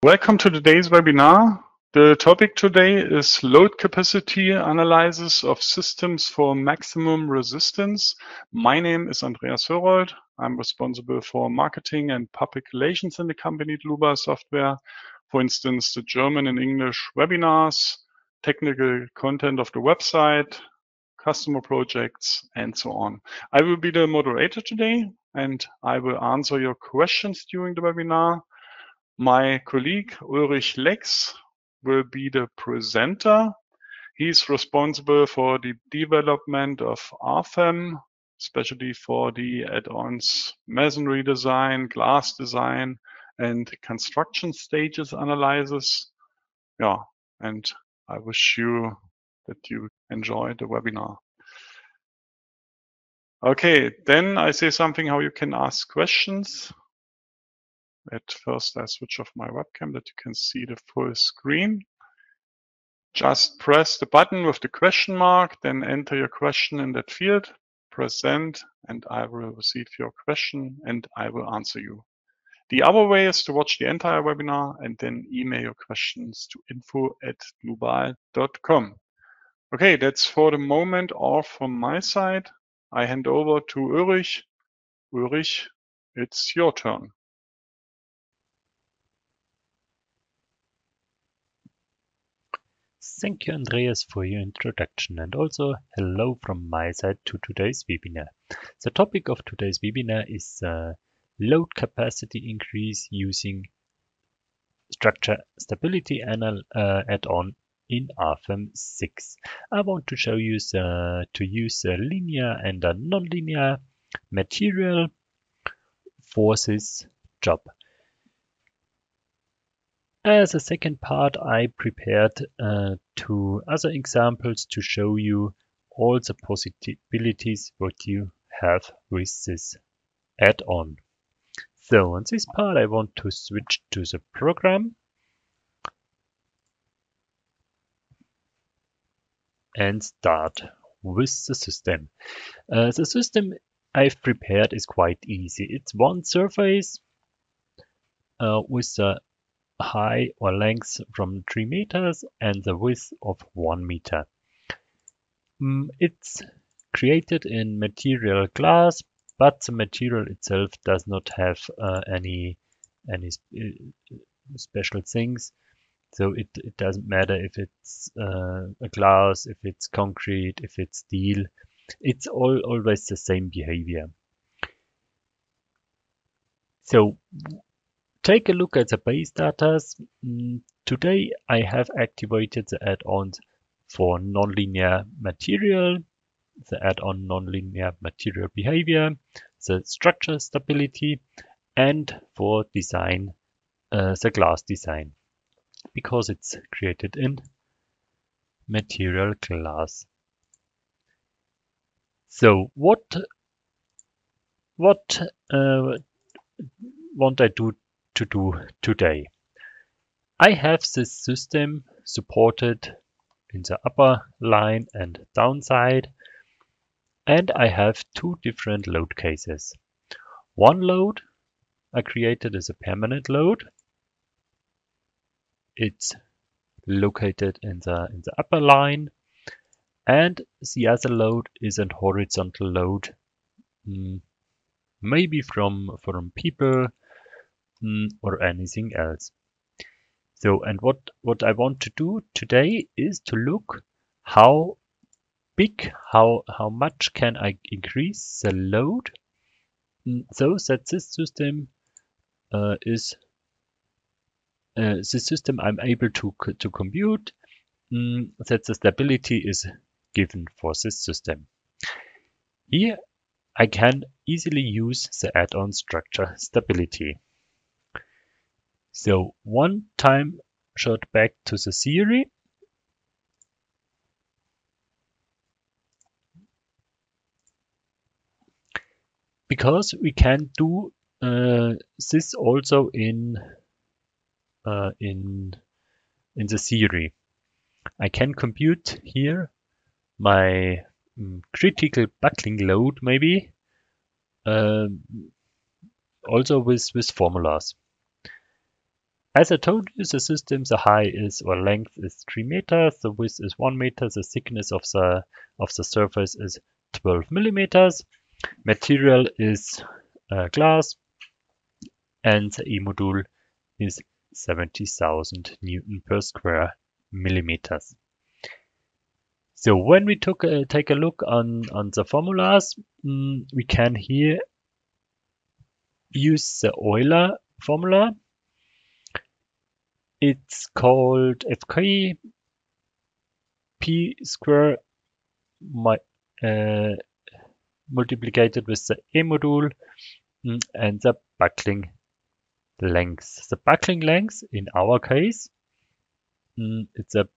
Welcome to today's webinar. The topic today is load capacity analysis of systems for maximum resistance. My name is Andreas Hörold. I'm responsible for marketing and public relations in the company Dlubal Software. For instance, the German and English webinars, technical content of the website, customer projects, and so on. I will be the moderator today, and I will answer your questions during the webinar. My colleague Ulrich Lex will be the presenter. He's responsible for the development of RFEM, especially for the add-ons masonry design, glass design, and construction stages analysis. Yeah, and I wish you that you enjoy the webinar. Okay, then I say something how you can ask questions. At first, I switch off my webcam that you can see the full screen. Just press the button with the question mark, then enter your question in that field, press send, and I will receive your question and I will answer you. The other way is to watch the entire webinar and then email your questions to info@dlubal.com. Okay, that's for the moment all from my side. I hand over to Ulrich. Ulrich, it's your turn. Thank you, Andreas, for your introduction, and also hello from my side to today's webinar. The topic of today's webinar is load capacity increase using structure stability add-on in RFEM 6. I want to show you to use a linear and a non-linear material for this job. As a second part, I prepared two other examples to show you all the possibilities what you have with this add-on. So on this part, I want to switch to the program and start with the system. The system I've prepared is quite easy. It's one surface with a height or length from 3 meters and the width of 1 meter. It's created in material glass, but the material itself does not have any special things. So it doesn't matter if it's a glass, if it's concrete, if it's steel. It's always the same behavior. So take a look at the base data. Today I have activated the add-ons for nonlinear material, the add-on nonlinear material behavior, the structure stability, and for design, the glass design, because it's created in material glass. So what want I do today? I have this system supported in the upper line and downside, and I have two different load cases. One load I created as a permanent load. It's located in the upper line, and the other load is a horizontal load, maybe from people or anything else. So, and what I want to do today is to look how big, how much can I increase the load so that this system is the system I'm able to compute that the stability is given for this system. Here I can easily use the add-on structure stability. So one time shot back to the theory. Because we can do this also in the theory. I can compute here my critical buckling load, maybe also with formulas. As I told you, the system, the height is or length is 3 meters, the width is 1 meter, the thickness of the surface is 12 millimeters. Material is glass, and the E-module is 70,000 Newton per square millimeters. So when we take a look on the formulas, we can here use the Euler formula. It's called FK P square multiplied with the E-module and the buckling length. The buckling length in our case, it's a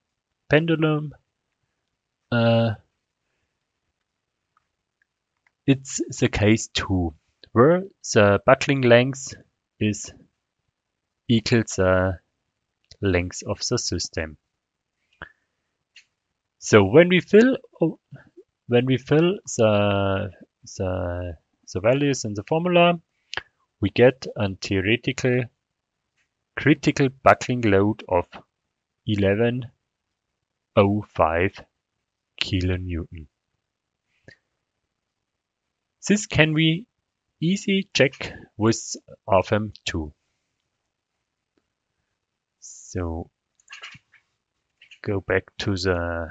pendulum. It's the case 2, where the buckling length is equals the length of the system. So when we fill the values in the formula, we get a theoretical critical buckling load of 1105 kilonewton. This can we easily check with FM2. So go back to the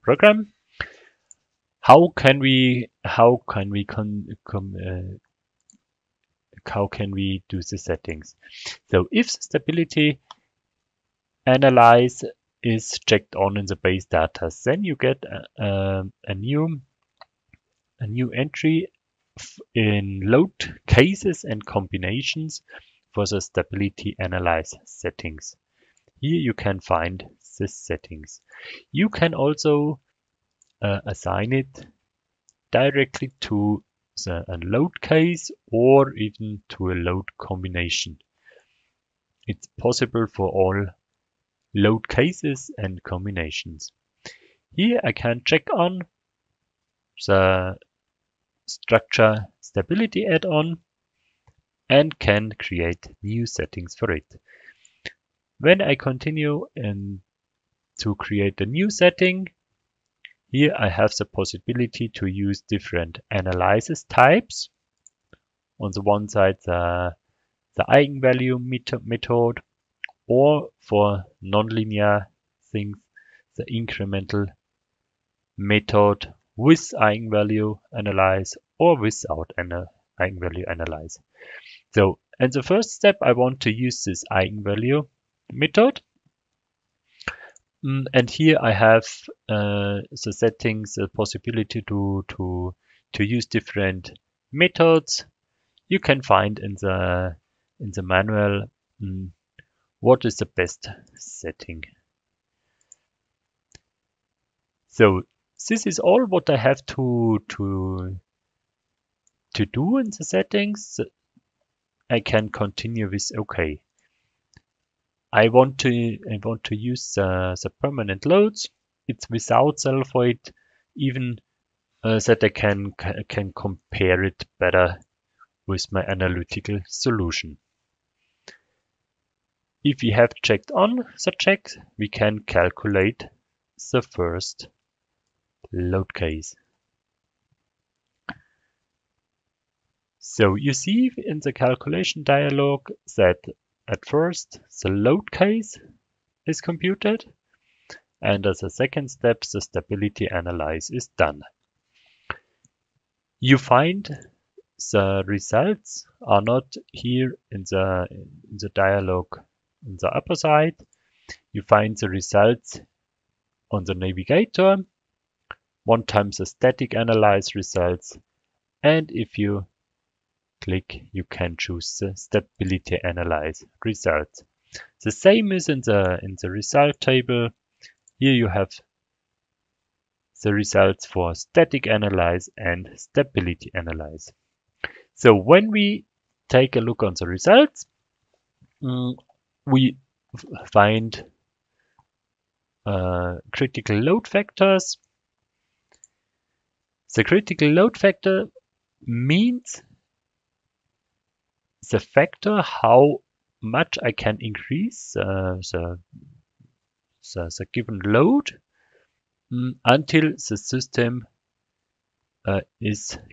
program. How can we do the settings? So if the stability analyze is checked on in the base data, then you get a new entry in load cases and combinations for the stability analyze settings. Here you can find the settings. You can also assign it directly to a load case or even to a load combination. It's possible for all load cases and combinations. Here I can check on the structure stability add-on and can create new settings for it. When I continue to create a new setting, here I have the possibility to use different analysis types. On the one side, the eigenvalue method, or for nonlinear things, the incremental method with eigenvalue analyze or without eigenvalue analyze. So, in the first step, I want to use this eigenvalue method. And here I have the settings, the possibility to use different methods. You can find in the manual what is the best setting. So this is all what I have to do in the settings. I can continue with OK. I want to use the permanent loads. It's without sulfide, even that I can compare it better with my analytical solution. If we have checked on the check, we can calculate the first load case. So you see in the calculation dialog that at first the load case is computed, and as a second step the stability analysis is done. You find the results are not here in the dialog on the upper side. You find the results on the navigator, one time the static analyze results, and if you click, you can choose the stability analyze results. The same is in the result table. Here you have the results for static analyze and stability analyze. So when we take a look on the results, we find critical load factors. The critical load factor means the factor how much I can increase the given load until the system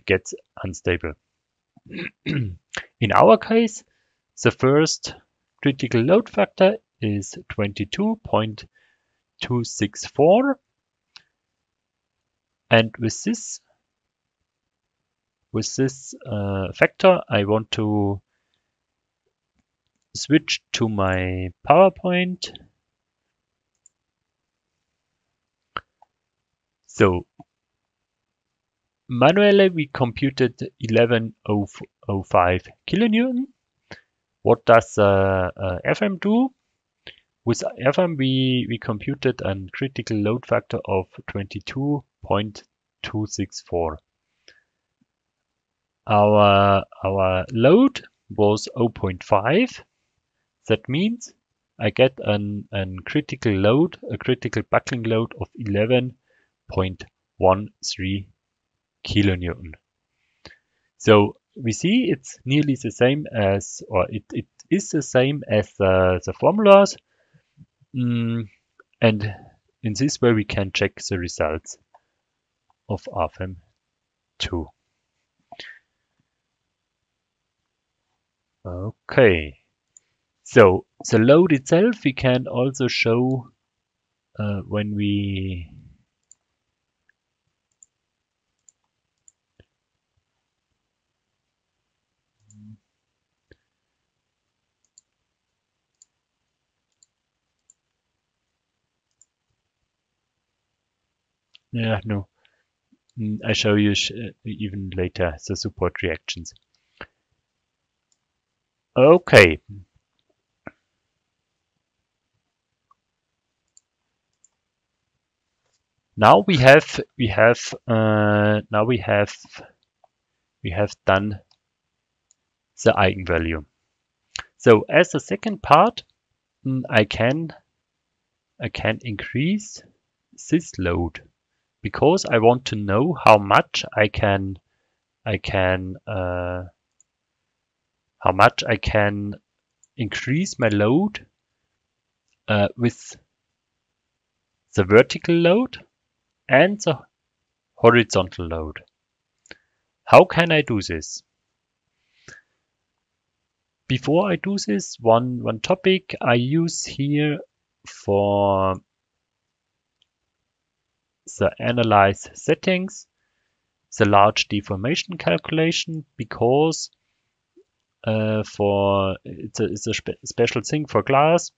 gets unstable. In our case, the first critical load factor is 22.264, and with this factor, I want to switch to my PowerPoint. So manually we computed 1105 kilonewton. What does FM do? With FM we computed a critical load factor of 22.264. Our load was 0.5. That means I get a critical buckling load of 11.13 kilonewton. So we see it's nearly the same as, or it is the same as the formulas. And in this way we can check the results of FM 2. Okay, so the load itself we can also show when we I show you even later the support reactions. Okay. Now we have done the eigenvalue. So as the second part, I can increase this load because I want to know how much I can increase my load with the vertical load and the horizontal load. How can I do this? Before I do this, one topic I use here for the analyze settings, the large deformation calculation, because it's a special thing for glass,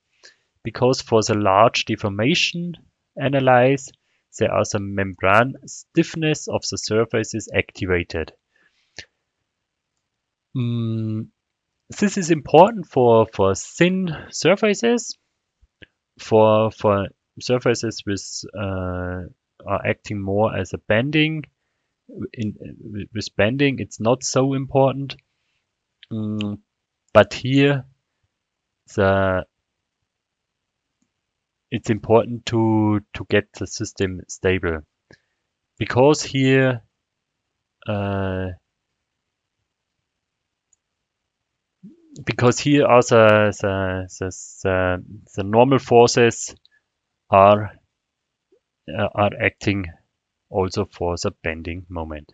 because for the large deformation analyze, there are some membrane stiffness of the surfaces activated. This is important for thin surfaces, for surfaces with are acting more as a bending. With bending, it's not so important, but here it's important to get the system stable, because here are the normal forces are acting also for the bending moment.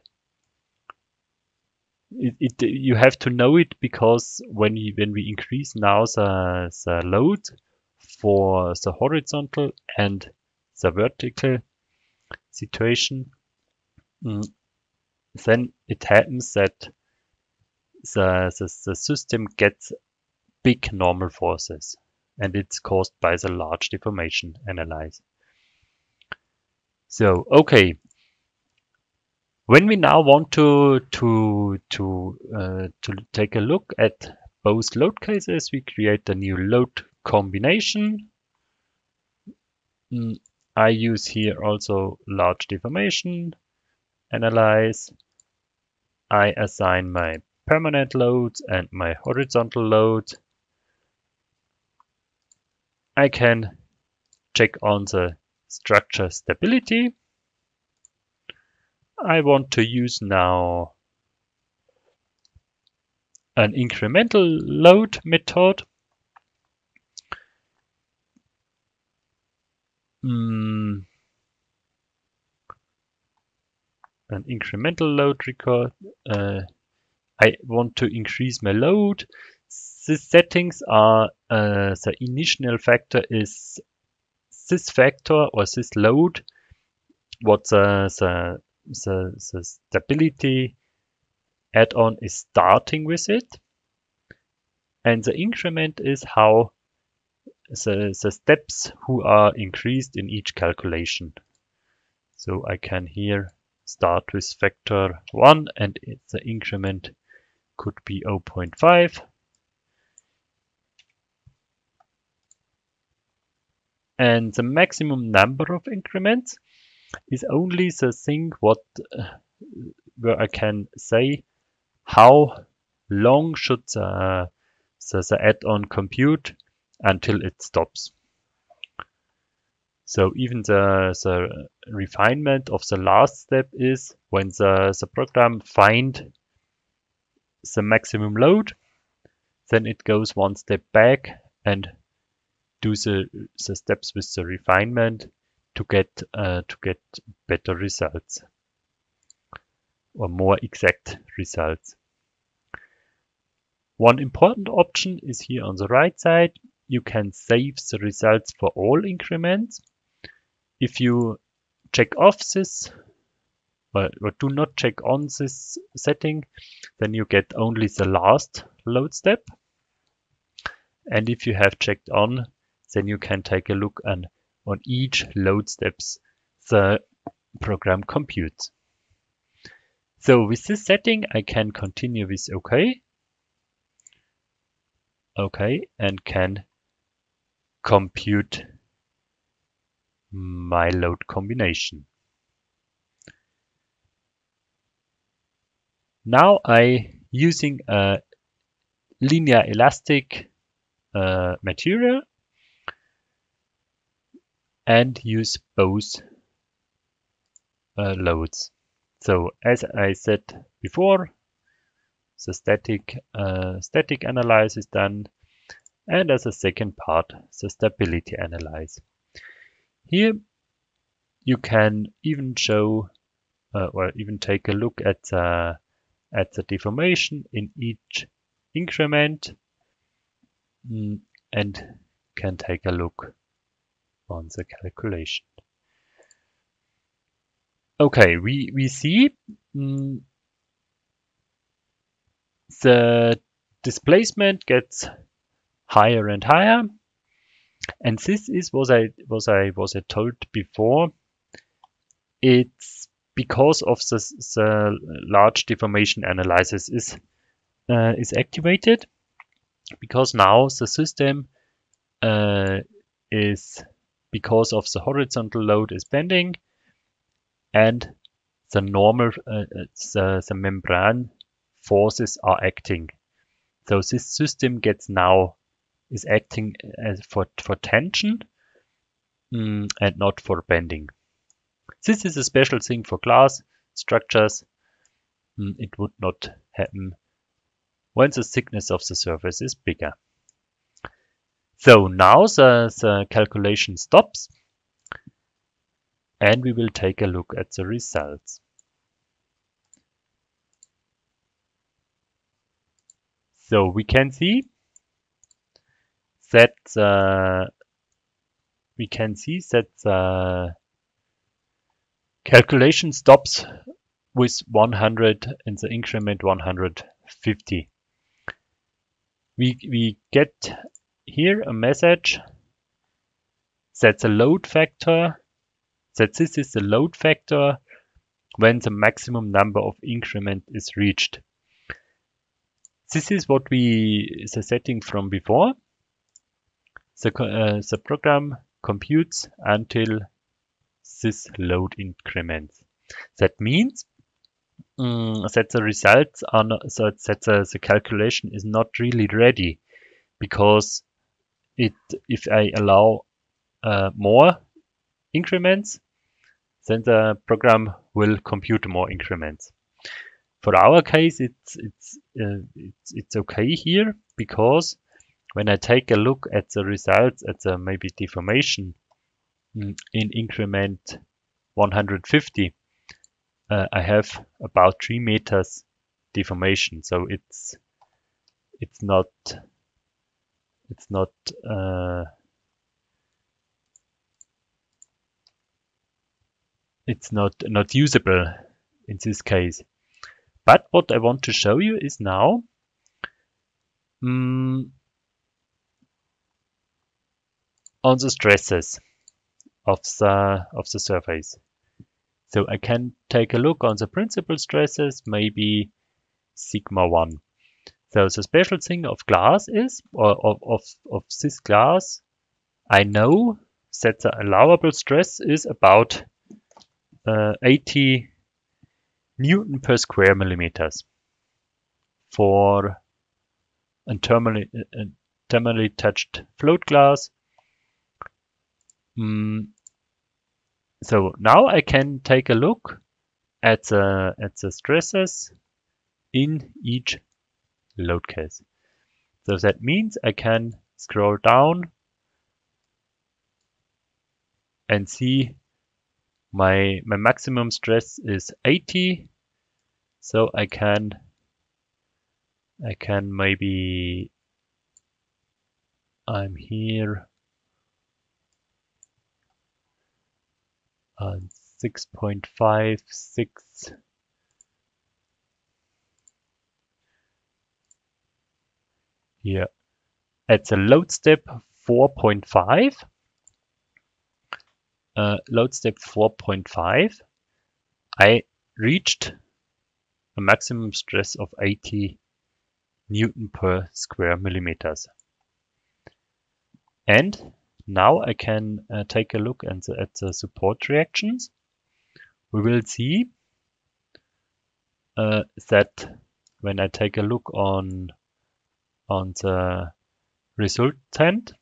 You have to know it, because when we increase now the load for the horizontal and the vertical situation, then it happens that the system gets big normal forces, and it's caused by the large deformation analyze. So okay, when we now want to take a look at both load cases, we create a new load combination. I use here also large deformation analyze. I assign my permanent loads and my horizontal load. I can check on the structure stability. I want to use now an incremental load method. an incremental load record. I want to increase my load. The settings are the initial factor is this factor or this load, what the stability add-on is starting with it, and the increment is how the steps who are increased in each calculation. So I can here start with factor 1 and the increment could be 0.5. And the maximum number of increments is only the thing where I can say how long should the add-on compute until it stops. So even the refinement of the last step is when the program find the maximum load, then it goes one step back and do the steps with the refinement to get better results or more exact results. One important option is here on the right side. You can save the results for all increments. If you check off this or do not check on this setting, then you get only the last load step. And if you have checked on, then you can take a look on each load steps the program computes. So with this setting, I can continue with OK. OK, and can compute my load combination. Now I using a linear elastic material and use both loads. So as I said before, the static analysis done, and as a second part, the stability analysis. Here you can even show or even take a look at the deformation in each increment and can take a look on the calculation. Okay, we see the displacement gets higher and higher, and this is what I told before. It's because of the large deformation analysis is activated, because now the system is, because of the horizontal load is bending, and the normal the membrane forces are acting. So this system is acting as for tension and not for bending. This is a special thing for glass structures. It would not happen when the thickness of the surface is bigger. So now the calculation stops, and we will take a look at the results. So we can see that the calculation stops with 100 in the increment 150. We get here a message that the load factor, that this is the load factor when the maximum number of increment is reached. This is what the setting from before. The program computes until this load increments. That means that the results are not, so that the calculation is not really ready, because if I allow more increments, then the program will compute more increments. For our case, it's okay here, because when I take a look at the results at the maybe deformation in increment 150, I have about 3 meters deformation. So it's not usable in this case. But what I want to show you is now on the stresses of the surface. So I can take a look on the principal stresses, maybe sigma 1. So the special thing of glass is, or of this glass, I know that the allowable stress is about 80 Newton per square millimeters for a thermally touched float glass. So now I can take a look at the stresses in each load case. So that means I can scroll down and see my maximum stress is 80. So I can maybe, I'm here on 6.56. Here at the load step 4.5. Load step 4.5, I reached a maximum stress of 80 Newton per square millimeters. And now I can take a look at the support reactions. We will see that when I take a look on the resultant,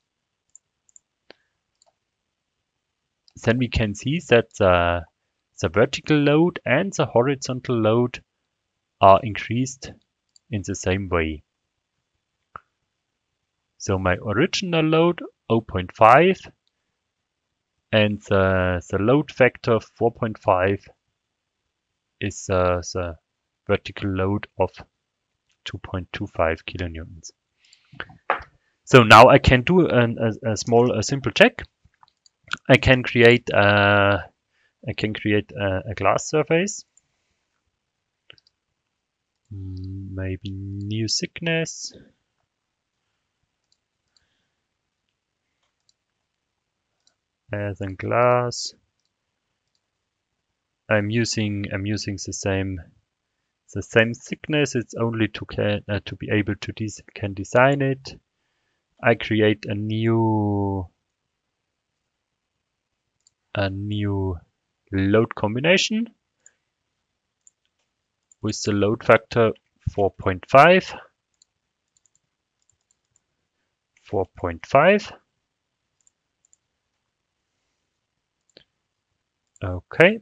then we can see that the vertical load and the horizontal load are increased in the same way. So my original load 0.5 and the load factor 4.5 is the vertical load of 2.25 kilonewtons. So now I can do a simple check. I can create a glass surface. Maybe new thickness. As in glass. I'm using the same thickness. It's only to be able to can design it. I create a new load combination with the load factor 4.5. Okay.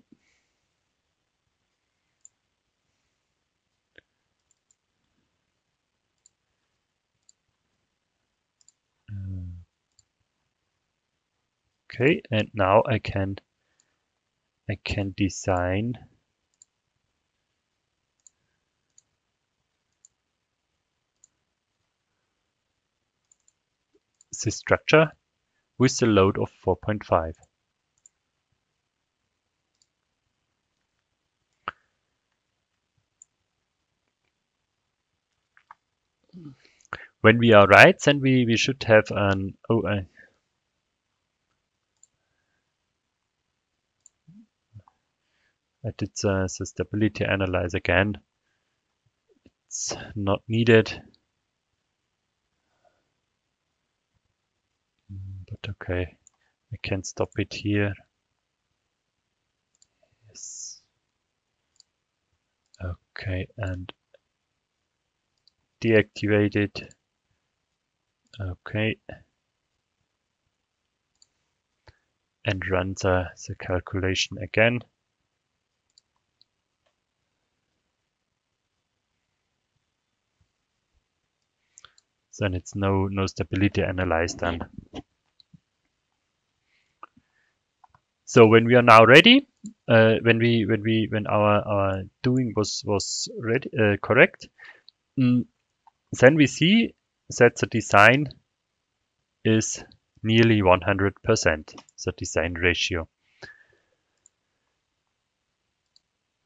Okay, and now I can design the structure with the load of 4.5. When we are right, then we should have an I did the stability analyze again. It's not needed. But okay, I can stop it here. Yes. Okay, and deactivate it. Okay. And run the calculation again. Then it's no stability analyzed done. So when we are now ready, when our doing was ready, correct, then we see that the design is nearly 100%, the design ratio.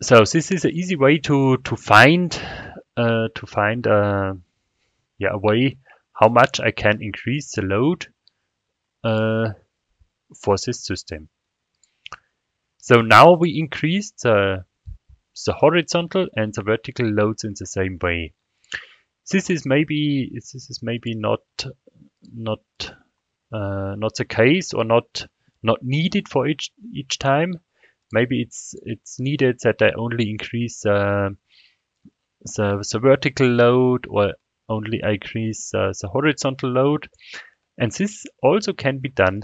So this is an easy way to find a way how much I can increase the load for this system. So now we increase the horizontal and the vertical loads in the same way. This is maybe not the case, or not needed for each time. Maybe it's needed that I only increase the vertical load, or only I increase the horizontal load, and this also can be done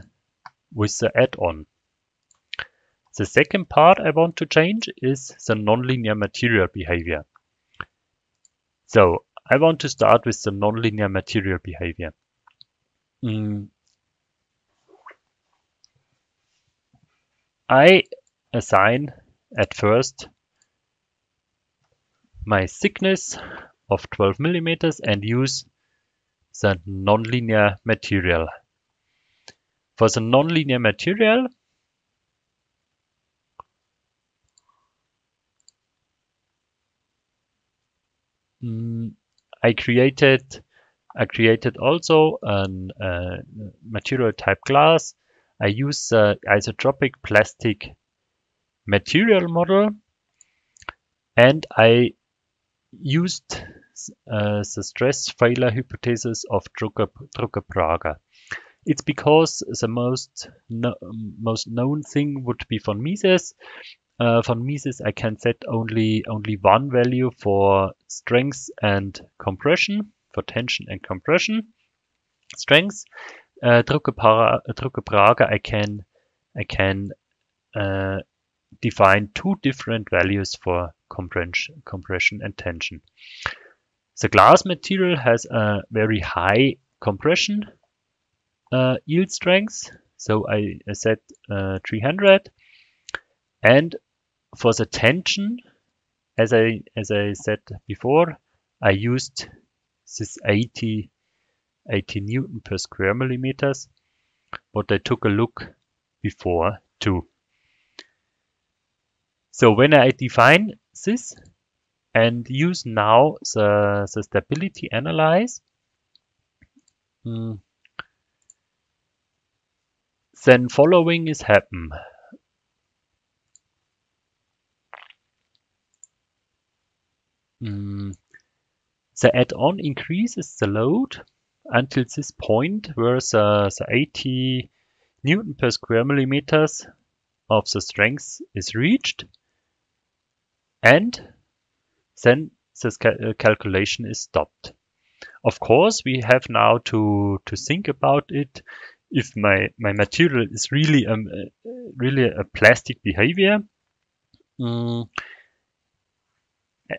with the add-on. The second part I want to change is the nonlinear material behavior. So I want to start with the nonlinear material behavior. I assign at first my thickness of 12 millimeters and use the nonlinear material. For the nonlinear material, I created also a material type class. I use the isotropic plastic material model, and I used the stress failure hypothesis of Drucker-Prager. It's because the most known thing would be von Mises. Von Mises, I can set only one value for strength and compression, for tension and compression strength. Drucker-Prager, I can define two different values for compression and tension. The glass material has a very high compression yield strength, so I set 300, and for the tension, as I said before, I used this 80 Newton per square millimeters, what I took a look before too. So when I define this and use now the stability analyze, then following is happen. The add-on increases the load until this point where the 80 Newton per square millimeters of the strength is reached, and then this calculation is stopped. Of course, we have now to think about it. If my material is really a plastic behavior,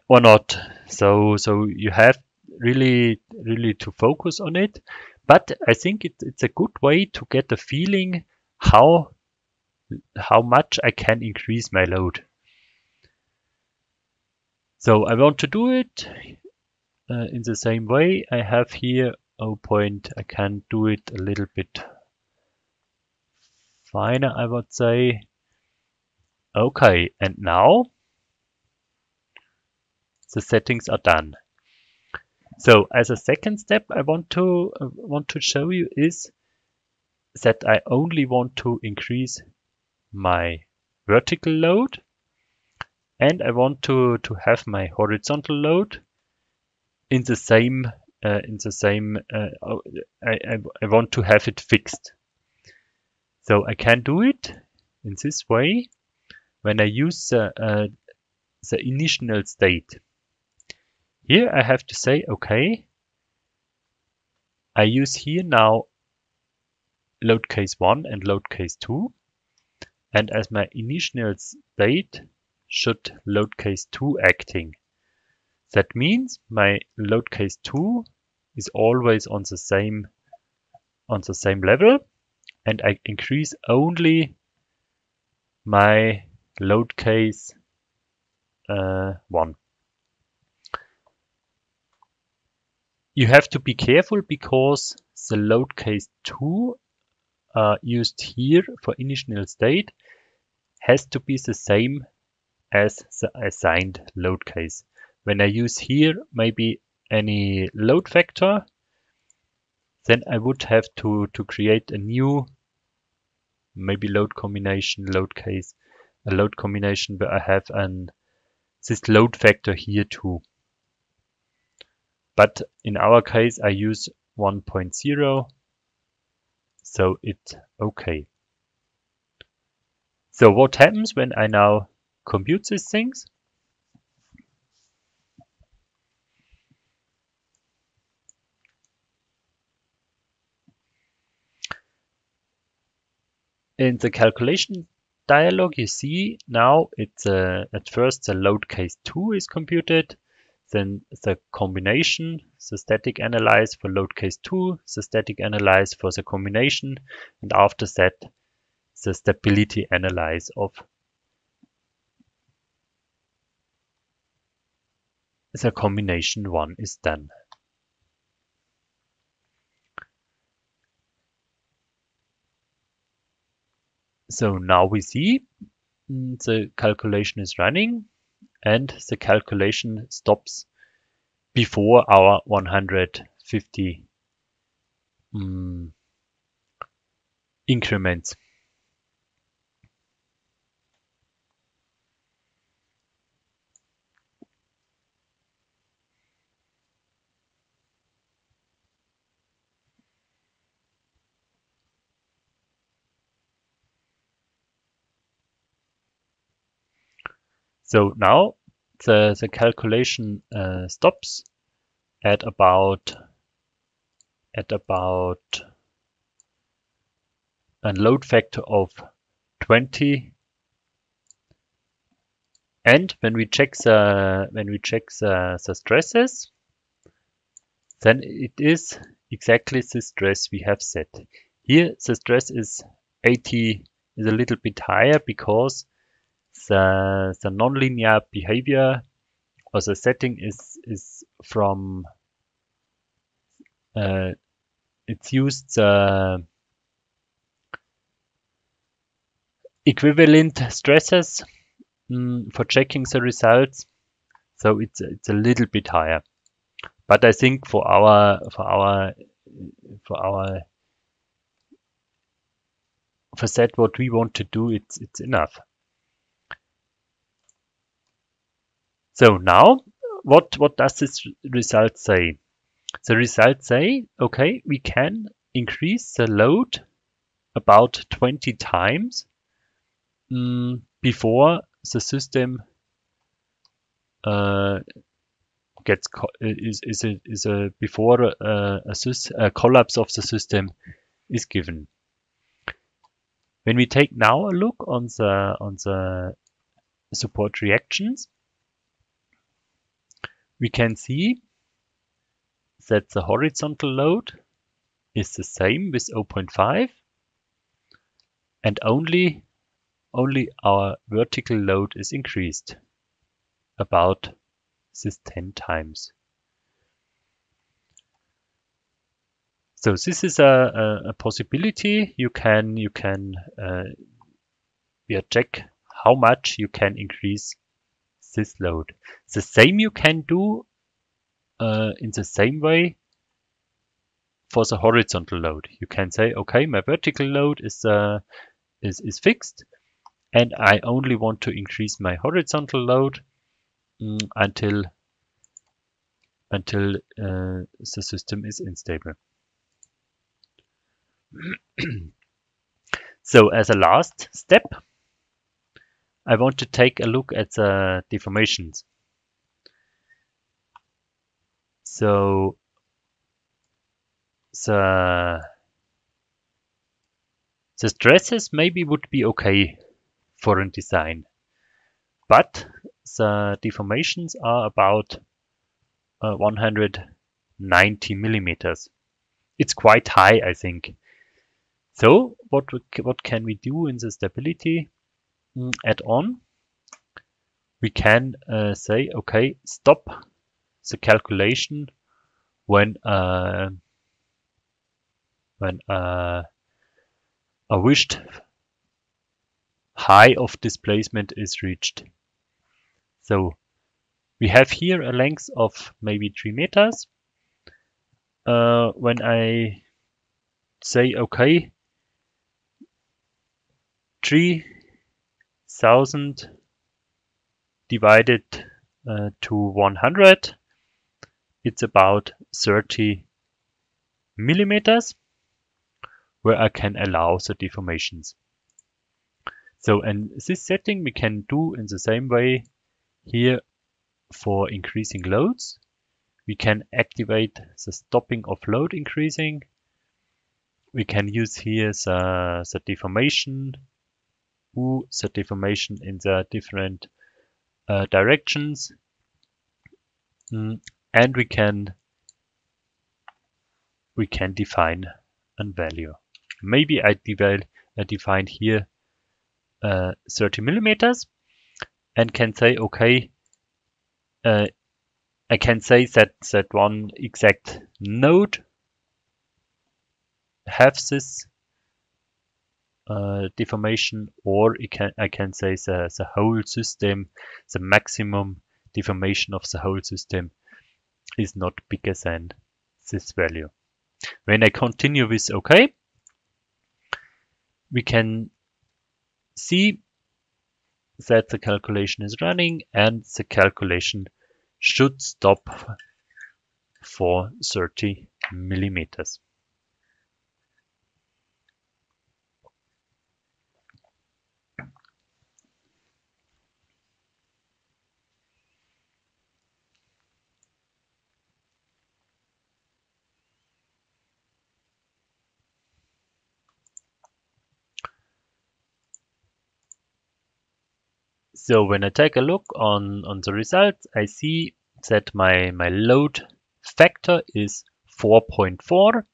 or not. So you have really to focus on it. But I think it's a good way to get a feeling how much I can increase my load. So I want to do it in the same way. I have here I can do it a little bit finer, I would say. Okay, and now the settings are done. So as a second step, I want to show you is that I only want to increase my vertical load, and I want to have my horizontal load in the same. I want to have it fixed. So I can do it in this way when I use the initial state. Here I have to say, okay, I use here now load case 1 and load case 2, and as my initial state should load case 2 acting. That means my load case 2 is always on the same level, and I increase only my load case 1. You have to be careful because the load case 2 used here for initial state has to be the same as the assigned load case. When I use here maybe any load factor, then I would have to create a new maybe load combination, load case, a load combination where I have this load factor here too. But in our case, I use 1.0, so it's okay. So what happens when I now compute these things? In the calculation dialog, you see now it's at first the load case 2 is computed, then the combination, the static analyze for load case 2, the static analyze for the combination, and after that the stability analyze of the combination 1 is done. So now we see the calculation is running and the calculation stops before our 150 increments. So now the calculation stops at about a load factor of 20, and when we check the stresses, then it is exactly the stress we have set. Here the stress is 80, is a little bit higher because the nonlinear behavior or the setting is from it's used equivalent stresses for checking the results, so it's a little bit higher. But I think for that what we want to do, it's enough. So now, what does this result say? The results say, okay, we can increase the load about 20 times before the system before a collapse of the system is given. When we take now a look on the support reactions, we can see that the horizontal load is the same with 0.5, and only our vertical load is increased about this 10 times. So this is a possibility. You can check how much you can increase this load. The same you can do in the same way for the horizontal load. You can say, okay, my vertical load is fixed, and I only want to increase my horizontal load until the system is unstable. So as a last step, I want to take a look at the deformations. So the stresses maybe would be okay for a design, but the deformations are about 190 millimeters. It's quite high, I think. So what can we do in the stability? add-on, we can say, okay, stop the calculation when a wished high of displacement is reached. So we have here a length of maybe 3 meters. When I say, okay, 3000 divided to 100, it's about 30 millimeters, where I can allow the deformations. So, and this setting we can do in the same way here for increasing loads. We can activate the stopping of load increasing. We can use here the deformation, the deformation in the different directions, and we can define a value. Maybe I defined here 30 millimeters, and can say, okay, I can say that one exact node have this deformation, or I can say the whole system, the maximum deformation of the whole system is not bigger than this value. When I continue with OK, we can see that the calculation is running, and the calculation should stop for 30 millimeters. So when I take a look on the results, I see that my load factor is 4.4.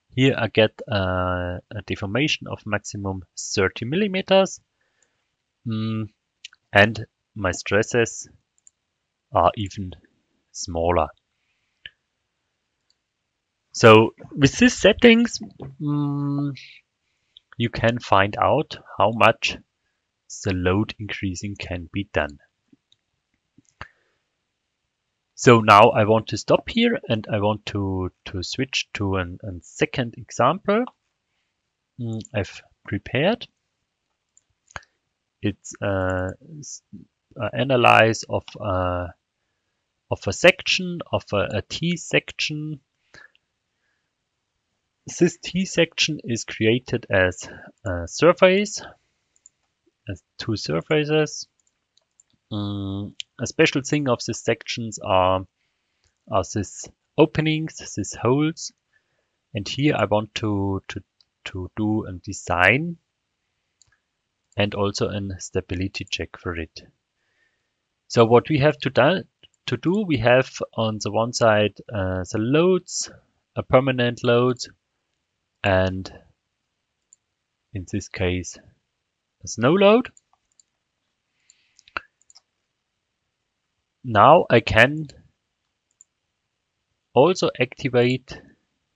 Here I get a deformation of maximum 30 millimeters, and my stresses are even smaller. So with these settings, you can find out how much the load increasing can be done. So now I want to stop here, and I want to switch to a second example I've prepared. It's an analyze of a section, of a T section. This T section is created as a surface, as two surfaces. A special thing of these sections are these openings, these holes, and here I want to do a design and also a stability check for it. So what we have to do, we have on the one side the loads, a permanent load, and in this case a snow load. Now I can also activate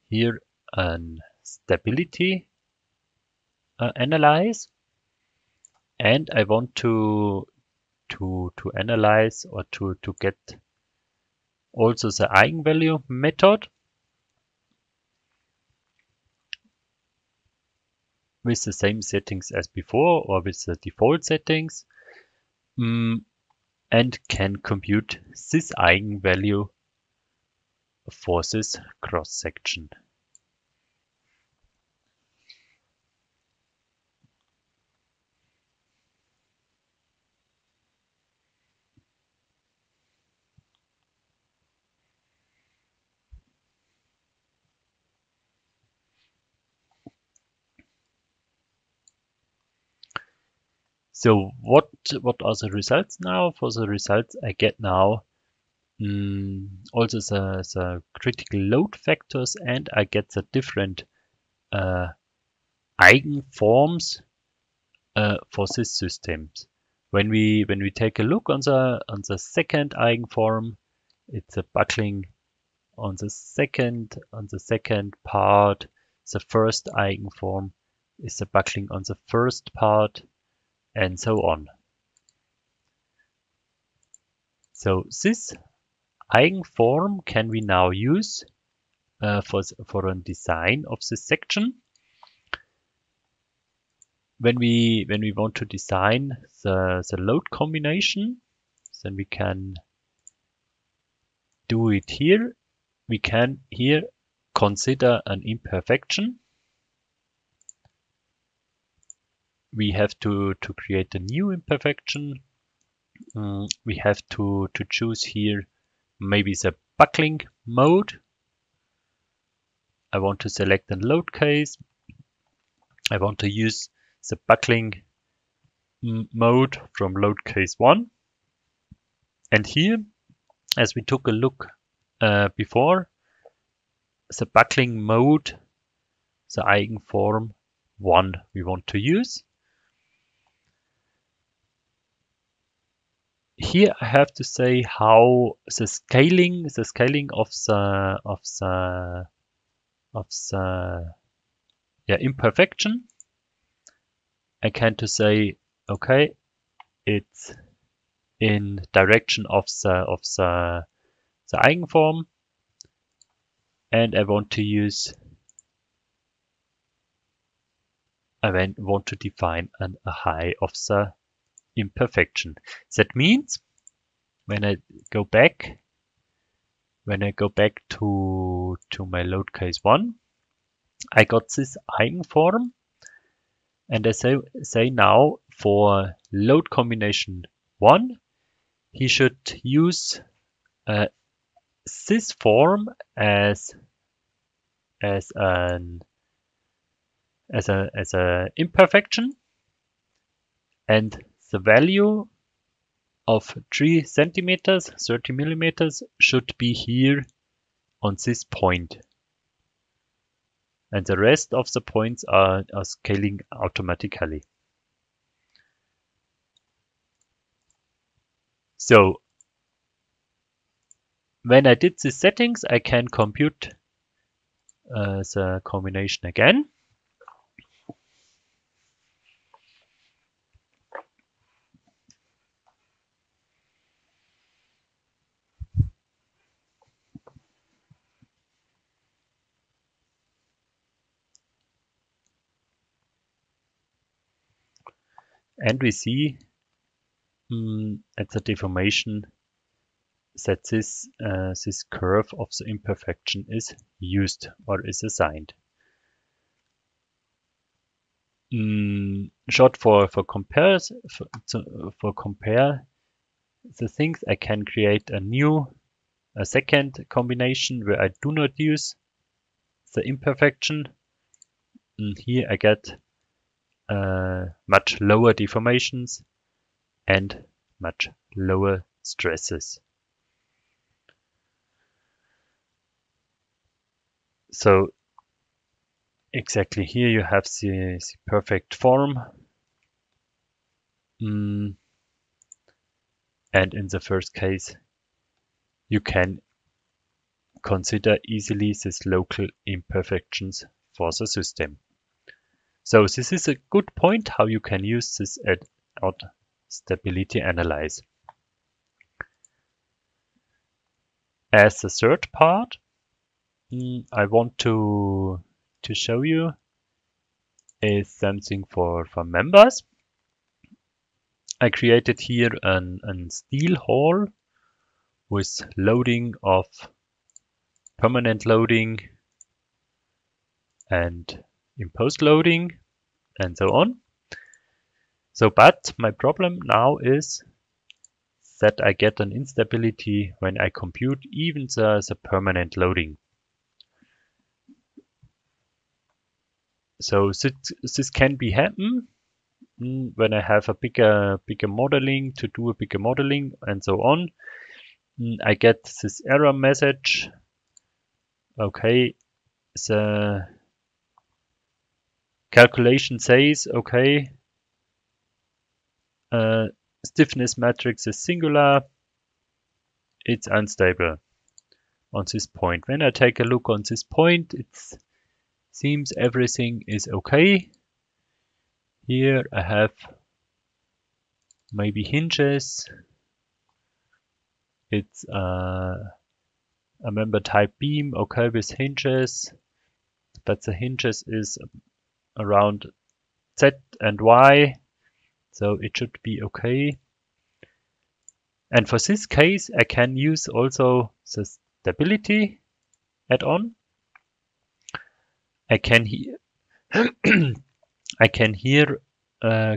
here a stability analyze, and I want to analyze or to get also the eigenvalue method with the same settings as before, or with the default settings, and can compute this eigenvalue for this cross section. So what are the results now? For the results I get now also the critical load factors, and I get the different eigenforms for these systems. When we take a look on the second eigenform, it's a buckling on the second part. The first eigenform is a buckling on the first part, and so on. So this eigenform can we now use for a design of this section. When we want to design the load combination, then we can do it here. We can here consider an imperfection. We have to create a new imperfection. We have to choose here maybe the buckling mode. I want to select a load case. I want to use the buckling mode from load case 1. And here, as we took a look before, the buckling mode, the eigenform 1 we want to use. Here I have to say how the scaling of the imperfection. I can to say, okay, it's in direction of the eigenform, and I want to define a high of the imperfection. That means when I go back to my load case 1, I got this eigenform, and I say now for load combination 1, he should use this form as an imperfection, and the value of 3 centimeters, 30 millimeters should be here on this point. And the rest of the points are scaling automatically. So when I did these settings, I can compute the combination again. And we see at the deformation that this curve of the imperfection is used or is assigned. Short for compare the things, I can create a second combination where I do not use the imperfection. Here I get much lower deformations and much lower stresses. So exactly here you have the perfect form. And in the first case, you can consider easily these local imperfections for the system. So this is a good point how you can use this at stability analyze. As the third part, I want to show you is something for members. I created here an steel hall with loading of permanent loading and imposed loading and so on. So, but my problem now is that I get an instability when I compute even the permanent loading. So this can be happen when I have a bigger modeling, to do a bigger modeling and so on. I get this error message. Okay, the calculation says, okay, stiffness matrix is singular, it's unstable on this point. When I take a look on this point, it seems everything is okay. Here I have maybe hinges. It's a member type beam, okay, with hinges, but the hinges is around Z and Y, so it should be okay. And for this case, I can use also the stability add-on. I can here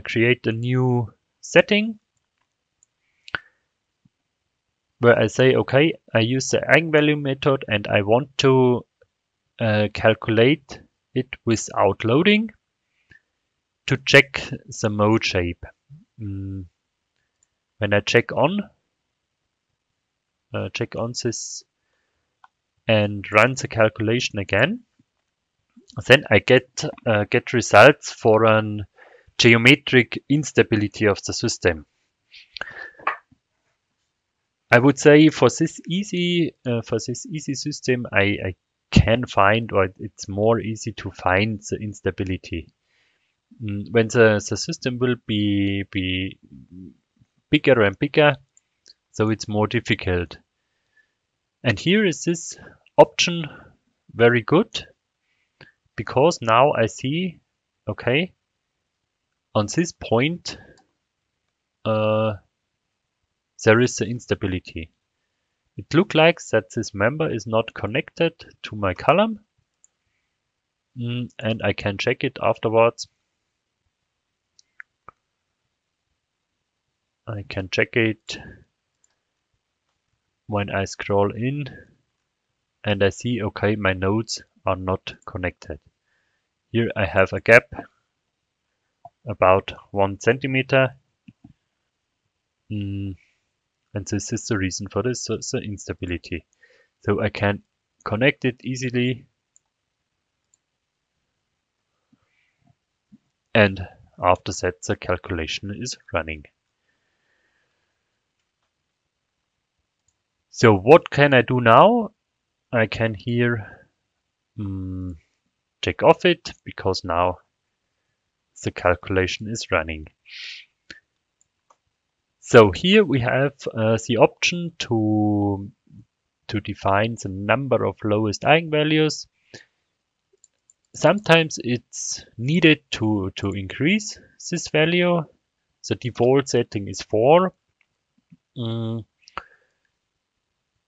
create a new setting where I say, okay, I use the eigenvalue method and I want to calculate it without loading to check the mode shape. When I check on this and run the calculation again, then I get results for an geometric instability of the system. I would say for this easy system, I can find, or it's more easy to find the instability. When the system will be bigger and bigger, so it's more difficult. And here is this option very good, because now I see, okay, on this point there is the instability. It looks like that this member is not connected to my column, and I can check it afterwards. I can check it when I scroll in and I see, okay, my nodes are not connected. Here I have a gap about 1 centimeter. And this is the reason for this, so it's the instability. So I can connect it easily. And after that, the calculation is running. So what can I do now? I can here check off it, because now the calculation is running. So here we have the option to define the number of lowest eigenvalues. Sometimes it's needed to increase this value. The default setting is 4.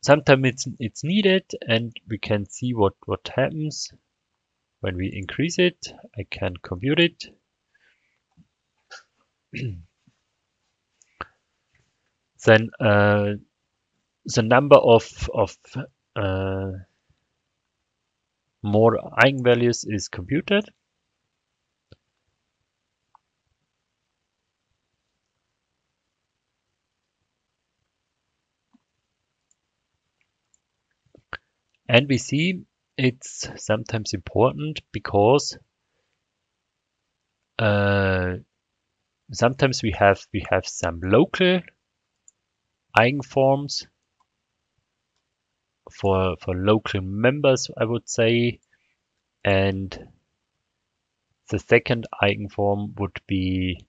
Sometimes it's needed, and we can see what happens when we increase it. I can compute it. Then the number of more eigenvalues is computed. And we see it's sometimes important, because sometimes we have some local eigenforms for local members, I would say, and the second eigenform would be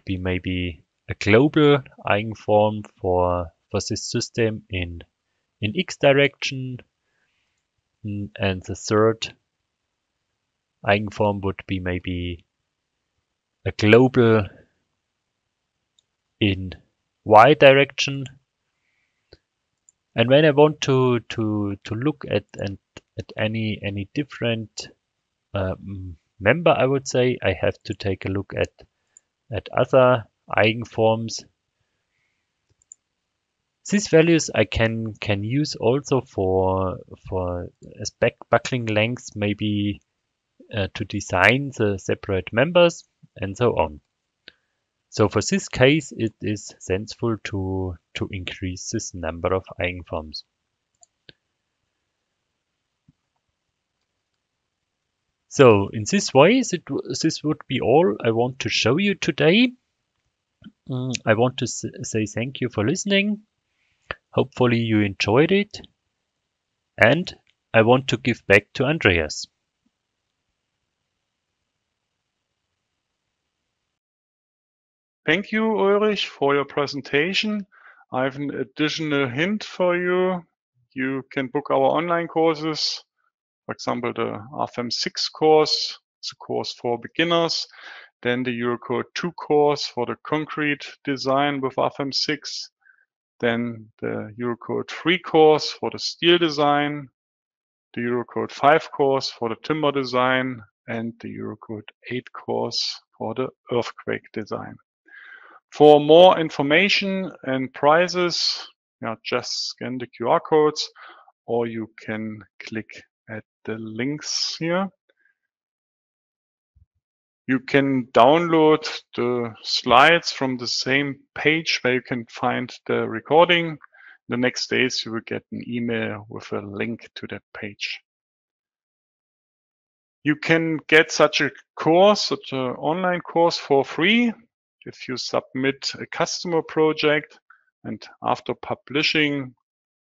maybe a global eigenform for this system in x direction, and the third eigenform would be maybe a global in y direction. And when I want to look at any different member, I would say I have to take a look at other eigenforms. These values I can use also for as buckling lengths, maybe to design the separate members and so on. So for this case, it is sensible to increase this number of eigenforms. So in this way, this would be all I want to show you today. I want to say thank you for listening. Hopefully you enjoyed it. And I want to give back to Andreas. Thank you, Ulrich, for your presentation. I have an additional hint for you. You can book our online courses. For example, the RFM6 course, it's a course for beginners. Then the Eurocode 2 course for the concrete design with RFM6. Then the Eurocode 3 course for the steel design. The Eurocode 5 course for the timber design. And the Eurocode 8 course for the earthquake design. For more information and prices, just scan the QR codes, or you can click at the links here. You can download the slides from the same page where you can find the recording. The next days you will get an email with a link to that page. You can get such a course, such an online course for free if you submit a customer project, and after publishing,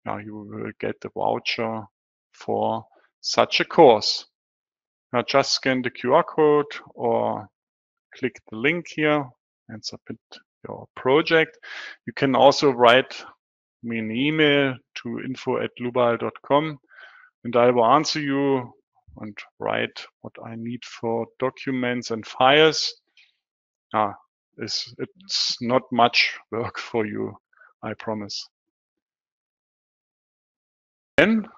you will get a voucher for such a course. Now just scan the QR code or click the link here and submit your project. You can also write me an email to info@dlubal.com and I will answer you and write what I need for documents and files. It's not much work for you, I promise. Then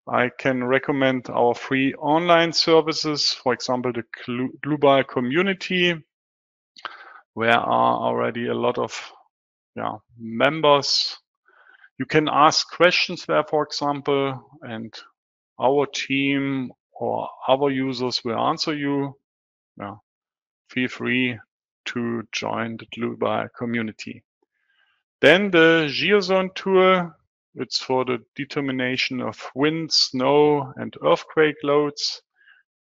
I can recommend our free online services, for example, the Dlubal community, where are already a lot of members. You can ask questions there, for example, and our team or other users will answer you. Feel free to join the Dlubal community. Then the GeoZone tool, it's for the determination of wind, snow, and earthquake loads.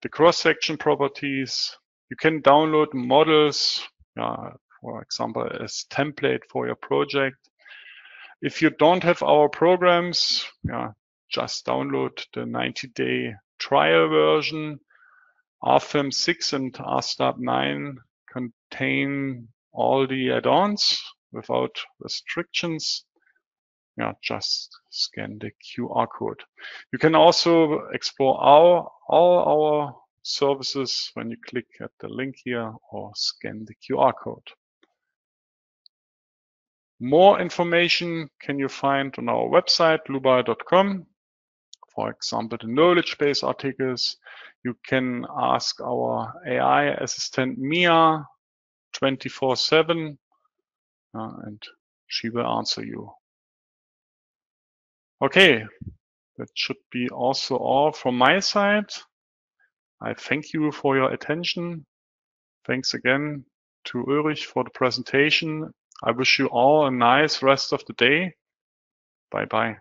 The cross-section properties, you can download models, for example, as template for your project. If you don't have our programs, just download the 90-day trial version. RFM6 and RStab9 contain all the add-ons without restrictions. Just scan the QR code. You can also explore all our services when you click at the link here or scan the QR code. More information can you find on our website, dlubal.com. For example, the knowledge base articles. You can ask our AI assistant Mia 24/7 and she will answer you. Okay, that should be also all from my side. I thank you for your attention. Thanks again to Ulrich for the presentation. I wish you all a nice rest of the day. Bye-bye.